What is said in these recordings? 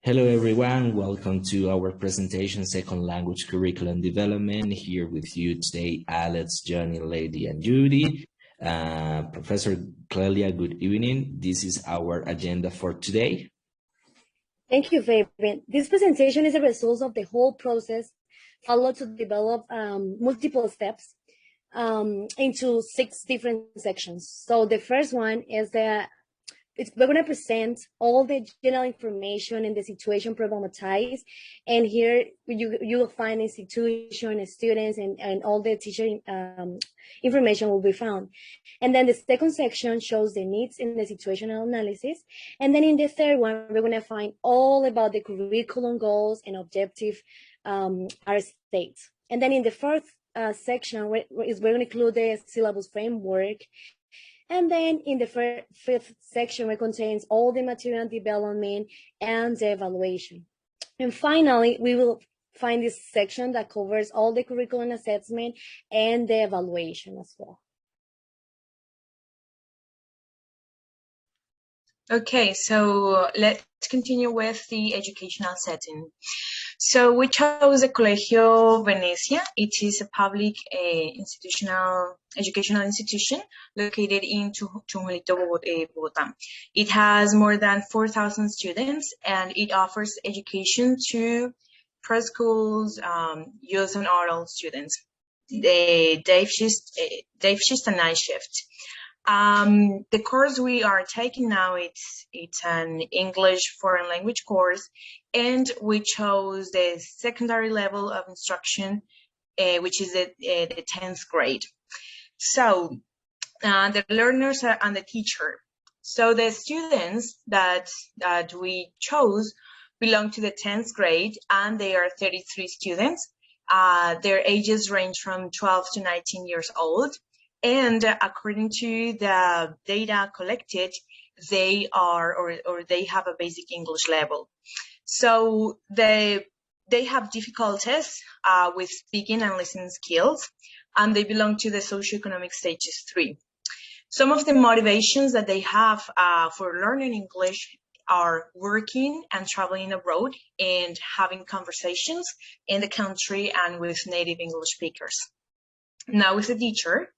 Hello everyone, welcome to our presentation, Second Language Curriculum Development. Here with you today, Alex, Johnny, Lady, and Judy. Professor Clelia, good evening. This is our agenda for today. Thank you, Fabian. This presentation is a result of the whole process followed to develop multiple steps into 6 different sections. So the first one is that we're going to present all the general information and the situation problematized. And here you'll find institution, students, and all the teacher information will be found. And then the second section shows the needs and the situational analysis. And then in the third one, we're going to find all about the curriculum goals and objective are states. And then in the fourth section, we're going to include the syllabus framework. And then in the fifth section, it contains all the material development and the evaluation. And finally, we will find this section that covers all the curriculum assessment and the evaluation as well. Okay, so let's continue with the educational setting. So we chose the Colegio Venecia. It is a public educational institution located in Chumulito, Bogotá. It has more than 4,000 students, and it offers education to preschools, youth and adult students. The day shift and night shift. The course we are taking now, it's an English foreign language course, and we chose the secondary level of instruction, which is the 10th grade. So the learners and the teacher. So the students that we chose belong to the 10th grade, and they are 33 students. Their ages range from 12 to 19 years old. And according to the data collected, they are or they have a basic English level. So they have difficulties with speaking and listening skills, and they belong to the socioeconomic stages 3. Some of the motivations that they have for learning English are working and traveling abroad and having conversations in the country and with native English speakers. Now with the teacher.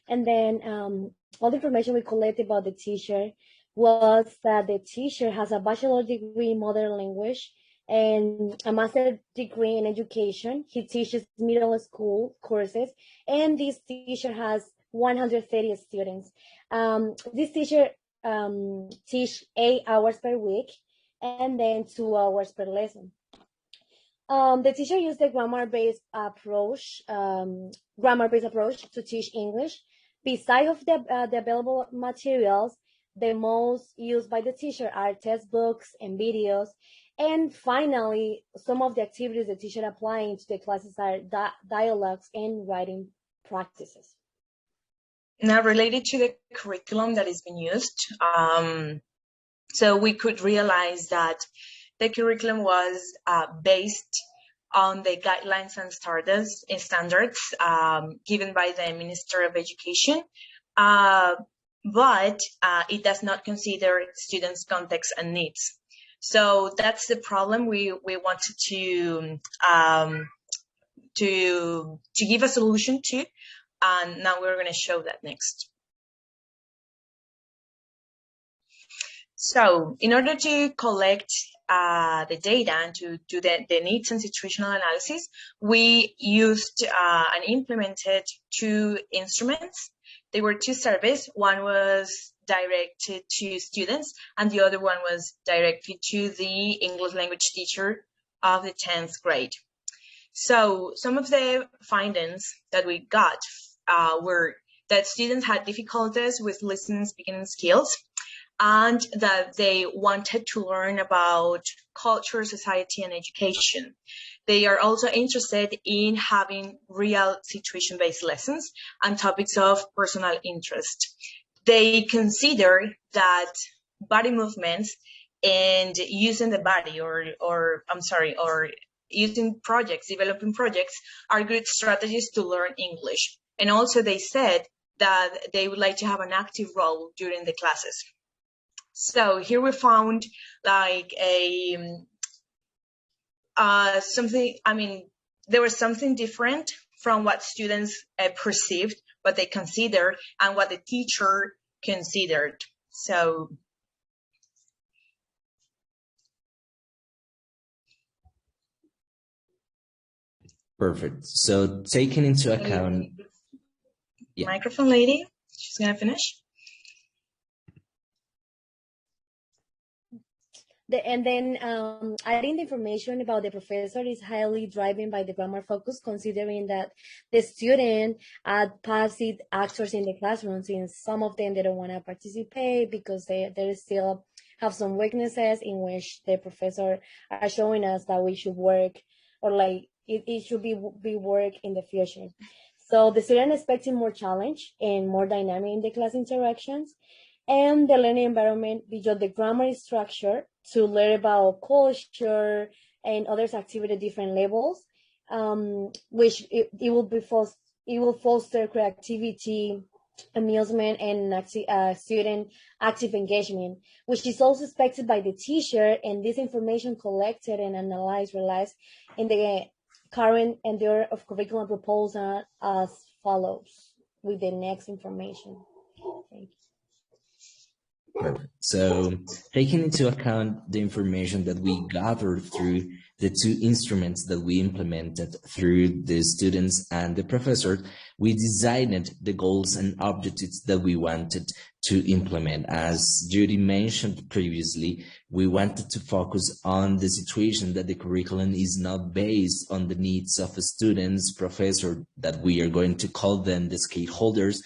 And then all the information we collected about the teacher was that the teacher has a bachelor's degree in modern language and a master's degree in education. He teaches middle school courses, and this teacher has 130 students. This teacher teach 8 hours per week and then 2 hours per lesson. The teacher used the grammar-based approach to teach English. Besides of the available materials, the most used by the teacher are textbooks and videos. And finally, some of the activities the teacher applying to the classes are dialogues and writing practices. Now, related to the curriculum that is being used, so we could realize that the curriculum was based on the guidelines and standards given by the Minister of Education, but it does not consider students' context and needs. So that's the problem we wanted to give a solution to, and now we're going to show that next. So in order to collect the data and to do the needs and situational analysis, we used and implemented 2 instruments. They were 2 surveys. One was directed to students, and the other one was directed to the English language teacher of the 10th grade. So some of the findings that we got were that students had difficulties with listening and speaking skills, and that they wanted to learn about culture, society, and education. They are also interested in having real situation-based lessons and topics of personal interest. They consider that body movements and using the body or using projects, developing projects are good strategies to learn English. And also they said that they would like to have an active role during the classes. So here we found like something, I mean, there was something different from what students perceived, what they considered, and what the teacher considered. So perfect. So taking into account, yeah. Microphone lady, she's gonna finish. And then adding the information about the professor is highly driven by the grammar focus, considering that the student are passive actors in the classroom, since some of them, they don't want to participate because they still have some weaknesses in which the professor are showing us that we should work, or like it should be work in the future. So the student expecting more challenge and more dynamic in the class interactions, and the learning environment beyond the grammar structure to learn about culture and others activity at different levels, which it will foster creativity, amusement, and student active engagement, which is also expected by the teacher. And this information collected and analyzed relies in the current and the order of curriculum proposal as follows with the next information. Thank you. Perfect. So taking into account the information that we gathered through the two instruments that we implemented through the students and the professor, we designed the goals and objectives that we wanted to implement. As Judy mentioned previously, we wanted to focus on the situation that the curriculum is not based on the needs of the students, professor, that we are going to call them the stakeholders,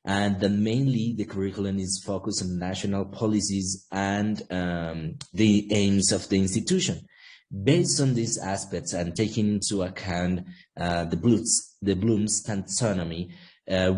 and then mainly the curriculum is focused on national policies and the aims of the institution. Based on these aspects and taking into account the Bloom's taxonomy,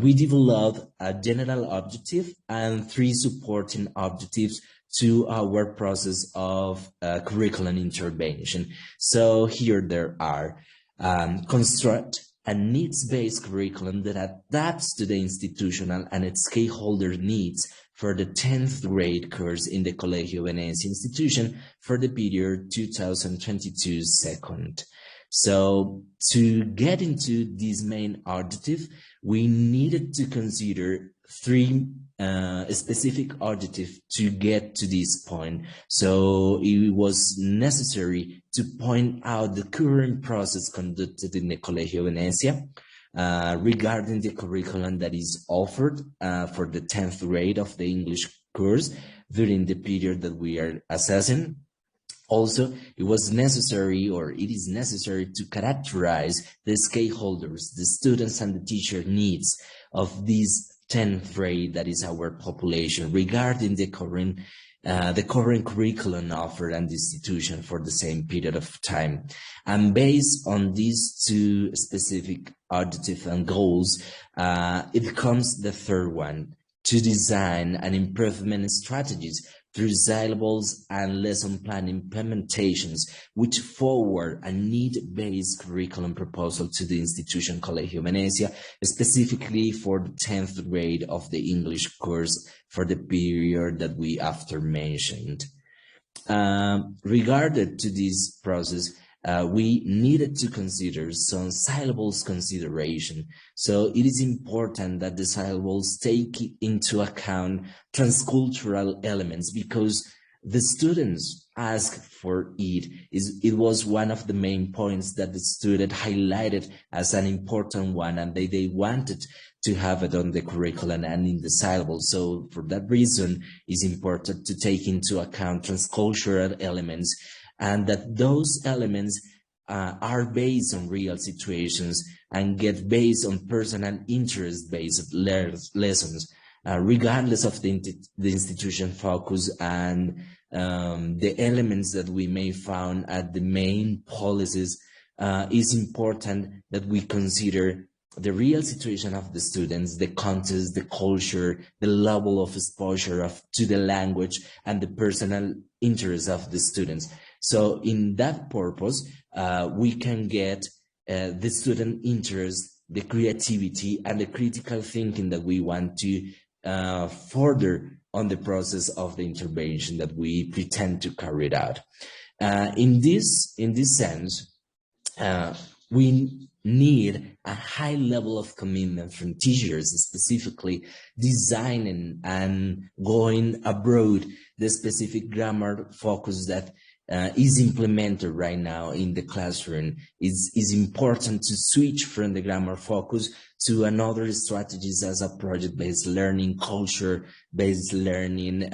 we developed a general objective and 3 supporting objectives to our process of curriculum intervention. So here there are: construct a needs-based curriculum that adapts to the institutional and its stakeholder needs for the 10th grade course in the Colegio Venecia institution for the period 2022 second. So to get into this main objective, we needed to consider 3 specific objectives to get to this point. So it was necessary to point out the current process conducted in the Colegio Venecia regarding the curriculum that is offered for the 10th grade of the English course during the period that we are assessing. Also, it was necessary, or it is necessary, to characterize the stakeholders, the students and the teacher needs of this 10th grade, that is our population, regarding the current curriculum offered and institution for the same period of time. And based on these 2 specific objectives and goals, it comes the third one: to design an improvement strategies through syllables and lesson plan implementations, which forward a need-based curriculum proposal to the institution Colegio Venecia, specifically for the 10th grade of the English course for the period that we after mentioned. Regarding to this process, we needed to consider some syllables consideration. So it is important that the syllables take into account transcultural elements, because the students asked for it. It was one of the main points that the student highlighted as an important one, and they wanted to have it on the curriculum and in the syllables. So for that reason, it's important to take into account transcultural elements, and that those elements are based on real situations and get based on personal interest-based lessons, regardless of the institution focus and the elements that we may found at the main policies. It's important that we consider the real situation of the students, the context, the culture, the level of exposure to the language, and the personal interest of the students. So in that purpose, we can get the student interest, the creativity, and the critical thinking that we want to further on the process of the intervention that we pretend to carry out. In this sense, we need a high level of commitment from teachers, specifically designing and going abroad the specific grammar focus that is implemented right now in the classroom. Is important to switch from the grammar focus to another strategies as a project-based learning, culture-based learning,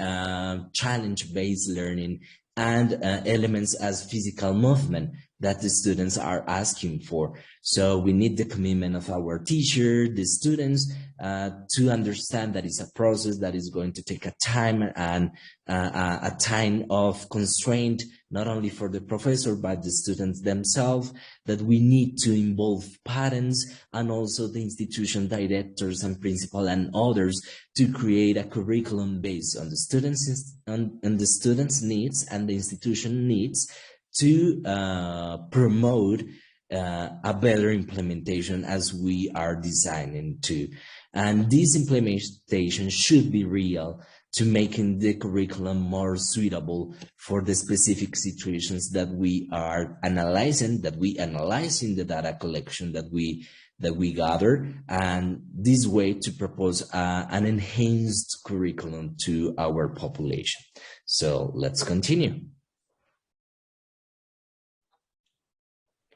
challenge-based learning, and elements as physical movement that the students are asking for. So we need the commitment of our teacher, the students, to understand that it's a process that is going to take a time and a time of constraint, not only for the professor, but the students themselves, that we need to involve parents and also the institution directors and principal and others to create a curriculum based on the students' needs and the institution needs to promote a better implementation as we are designing to. And this implementation should be real to making the curriculum more suitable for the specific situations that we are analyzing, that we analyze in the data collection that we gather, and this way to propose an enhanced curriculum to our population. So let's continue.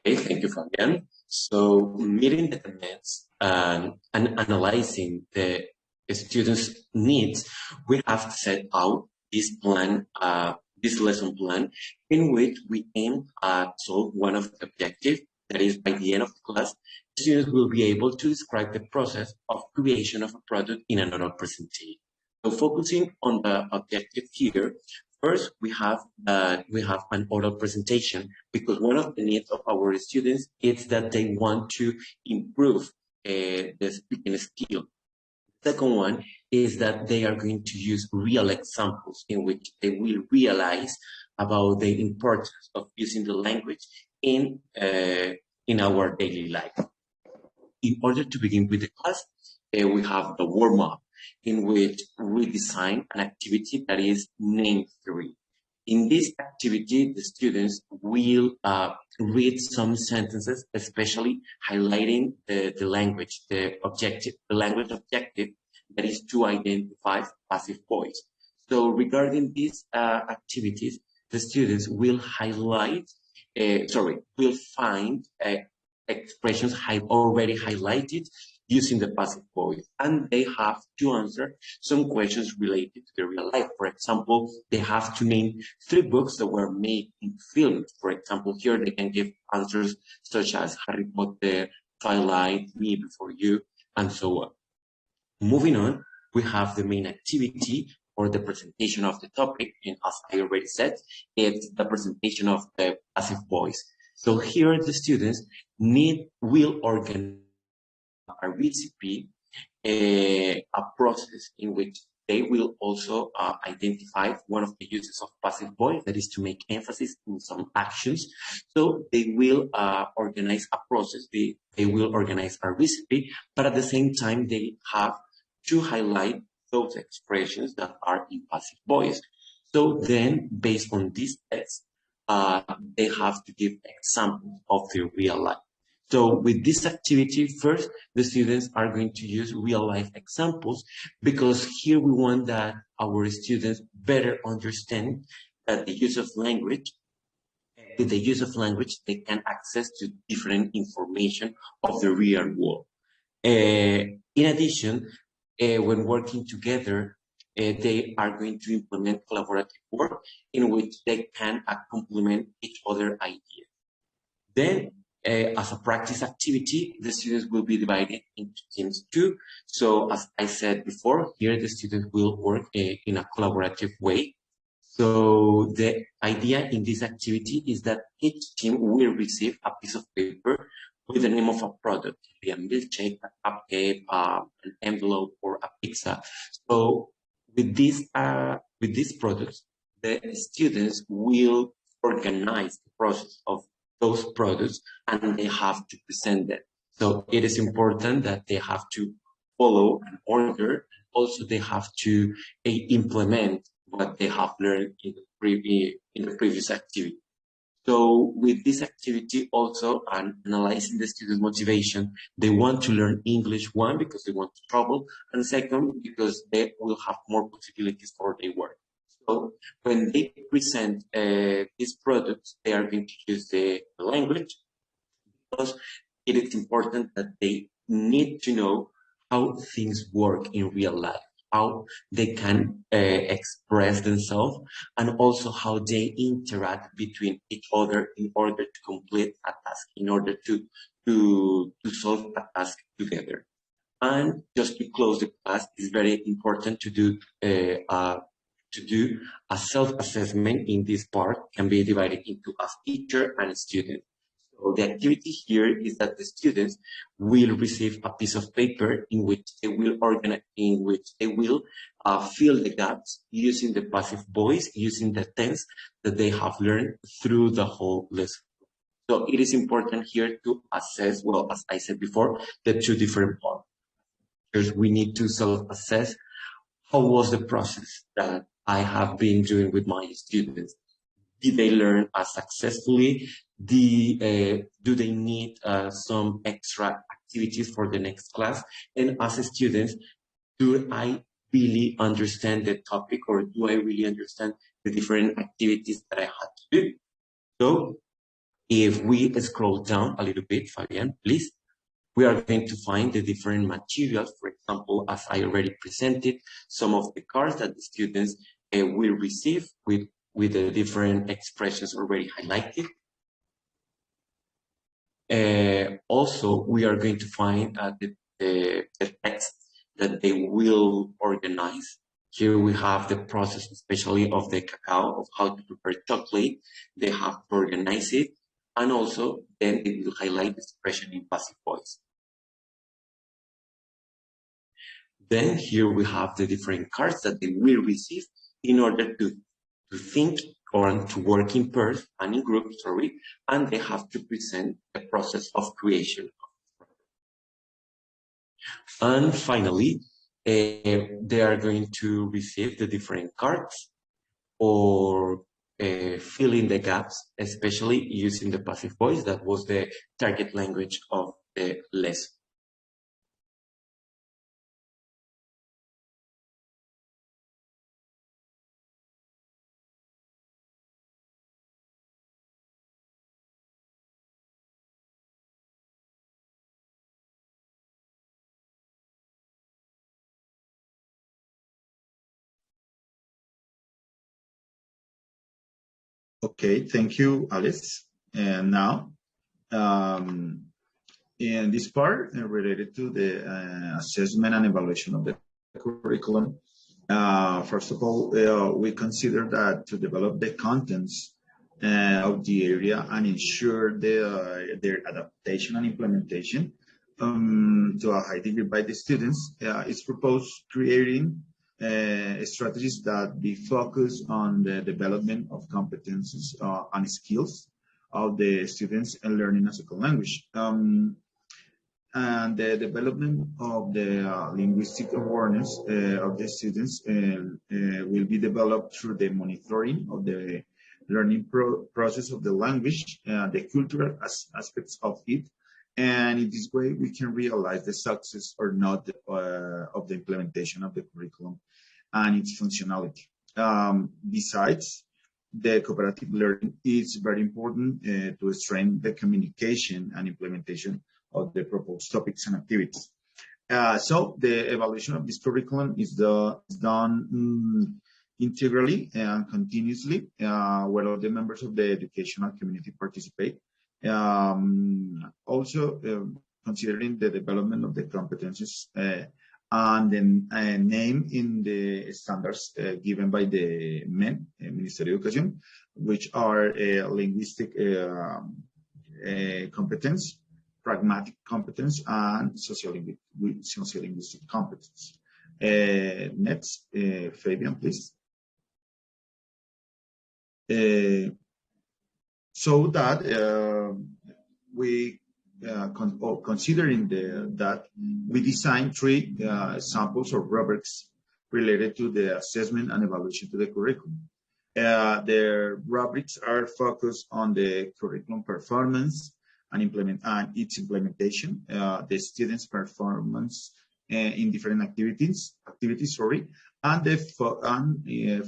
Okay, thank you, Fabian. So meeting the demands and analyzing the students' needs, we have set out this plan, this lesson plan, in which we aim at solve one of the objectives. That is, by the end of the class, students will be able to describe the process of creation of a product in an oral presentation. So focusing on the objective here, first, we have an oral presentation, because one of the needs of our students is that they want to improve the speaking skill. Second one is that they are going to use real examples in which they will realize about the importance of using the language in our daily life. In order to begin with the class, we have the warm-up, in which we design an activity that is name 3. In this activity, the students will read some sentences, especially highlighting the language, the language objective, that is to identify passive voice. So regarding these activities, the students will will find expressions already highlighted using the passive voice, and they have to answer some questions related to the real life. For example, they have to name 3 books that were made in films. For example, here they can give answers such as Harry Potter, Twilight, Me Before You, and so on. Moving on, we have the main activity, or the presentation of the topic, and as I already said, it's the presentation of the passive voice. So here the students will organize a recipe, a process in which they will also identify one of the uses of passive voice, that is to make emphasis in some actions. So they will organize a process, they will organize a recipe, but at the same time they have to highlight those expressions that are in passive voice. So then, based on this text, they have to give examples of the real life. So with this activity, first, the students are going to use real life examples, because here we want that our students better understand that the use of language, with the use of language, they can access to different information of the real world. In addition, when working together, they are going to implement collaborative work in which they can complement each other's ideas. Then, as a practice activity, the students will be divided into teams 2. So as I said before, here the students will work in a collaborative way. So the idea in this activity is that each team will receive a piece of paper with the name of a product, be a milkshake, a cupcake, an envelope, or a pizza. So with these products, the students will organize the process of those products, and they have to present them. So it is important that they have to follow an order. Also, they have to implement what they have learned in the previous activity. So with this activity also, and analyzing the students' motivation, they want to learn English, one, because they want to travel, and second, because they will have more possibilities for their work. So when they present these products, they are going to use the language, because it is important that they need to know how things work in real life, how they can express themselves, and also how they interact between each other in order to complete a task, in order to solve a task together. And just to close the class, it's very important to do a self-assessment in this part, can be divided into a teacher and a student. So the activity here is that the students will receive a piece of paper in which they will fill the gaps using the passive voice, using the tense that they have learned through the whole lesson. So it is important here to assess, well, as I said before, the two different parts. First, we need to self-assess how was the process that I have been doing with my students. Did they learn successfully? Do they need some extra activities for the next class? And as a student, do I really understand the topic, or do I really understand the different activities that I had to do? So if we scroll down a little bit, Fabian, please, we are going to find the different materials. For example, as I already presented, some of the cards that the students will receive with the different expressions already highlighted. Also, we are going to find the text that they will organize. Here we have the process, especially of the cacao, of how to prepare chocolate. They have to organize it. And also, then it will highlight the expression in passive voice. Then here we have the different cards that they will receive in order to think or to work in pairs and in groups, and they have to present the process of creation. And finally, they are going to receive the different cards or fill in the gaps, especially using the passive voice. That was the target language of the lesson. Okay, thank you, Alice. And now, in this part related to the assessment and evaluation of the curriculum, first of all, we consider that to develop the contents of the area and ensure their adaptation and implementation to a high degree by the students, it's proposed creating strategies that be focused on the development of competences and skills of the students and learning a second language. And the development of the linguistic awareness of the students will be developed through the monitoring of the learning process of the language, the cultural aspects of it, and in this way we can realize the success or not of the implementation of the curriculum and its functionality. Besides, the cooperative learning is very important to strengthen the communication and implementation of the proposed topics and activities. So the evaluation of this curriculum is done integrally and continuously, where all the members of the educational community participate. Also, considering the development of the competencies and then name in the standards given by the MEN, Ministerio de Educación, which are linguistic competence, pragmatic competence, and sociolinguistic competence. Next, Fabian, please. So that we considering that we designed 3 samples or rubrics related to the assessment and evaluation to the curriculum. Their rubrics are focused on the curriculum performance and its implementation, the students' performance in different activities, and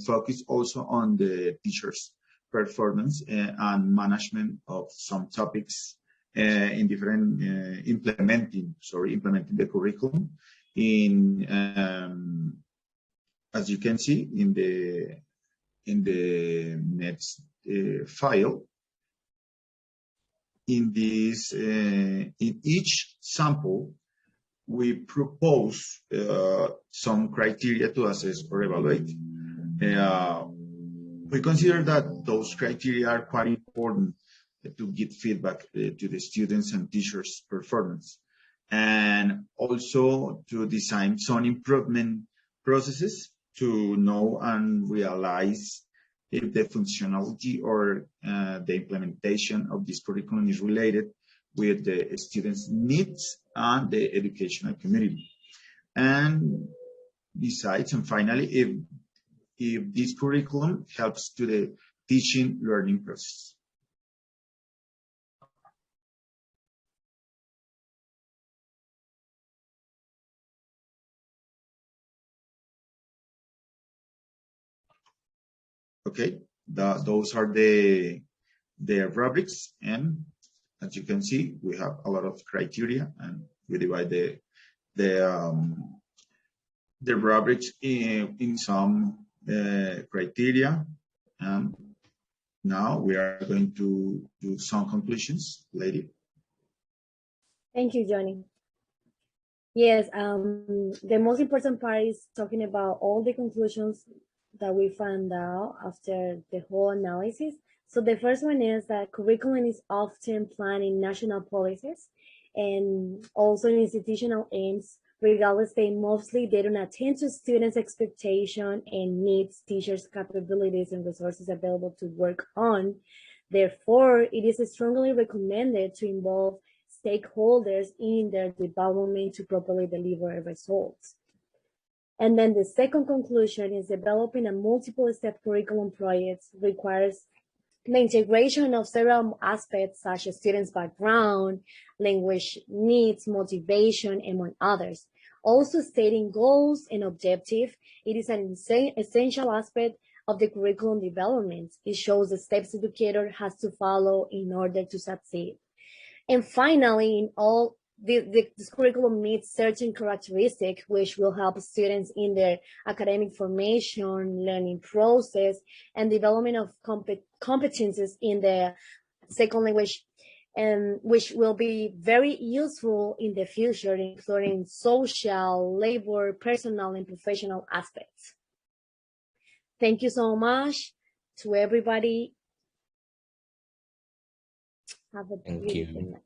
focus also on the teachers' performance and management of some topics in different implementing the curriculum in as you can see in the next file. In this in each sample we propose some criteria to assess or evaluate. We consider that those criteria are quite important to give feedback to the students and teachers' performance, and also to design some improvement processes to know and realize if the functionality or the implementation of this curriculum is related with the students' needs and the educational community. And besides, and finally, if this curriculum helps to the teaching learning process. Okay, those are the rubrics, and as you can see, we have a lot of criteria, and we divide the rubrics in some criteria. Now we are going to do some conclusions, Lady. Thank you, Johnny. Yes, the most important part is talking about all the conclusions that we found out after the whole analysis. So the first one is that curriculum is often planned in national policies and also in institutional aims. Regardless, they don't attend to students' expectation and needs, teachers' capabilities and resources available to work on. Therefore, it is strongly recommended to involve stakeholders in their development to properly deliver results. And then the second conclusion is developing a multiple-step curriculum project requires the integration of several aspects such as students' background, language needs, motivation, among others. Also stating goals and objectives, it is an essential aspect of the curriculum development. It shows the steps the educator has to follow in order to succeed. And finally, in all this curriculum meets certain characteristics which will help students in their academic formation, learning process, and development of competences in the second language, and which will be very useful in the future, including social, labor, personal, and professional aspects. Thank you so much to everybody. Have a Thank you.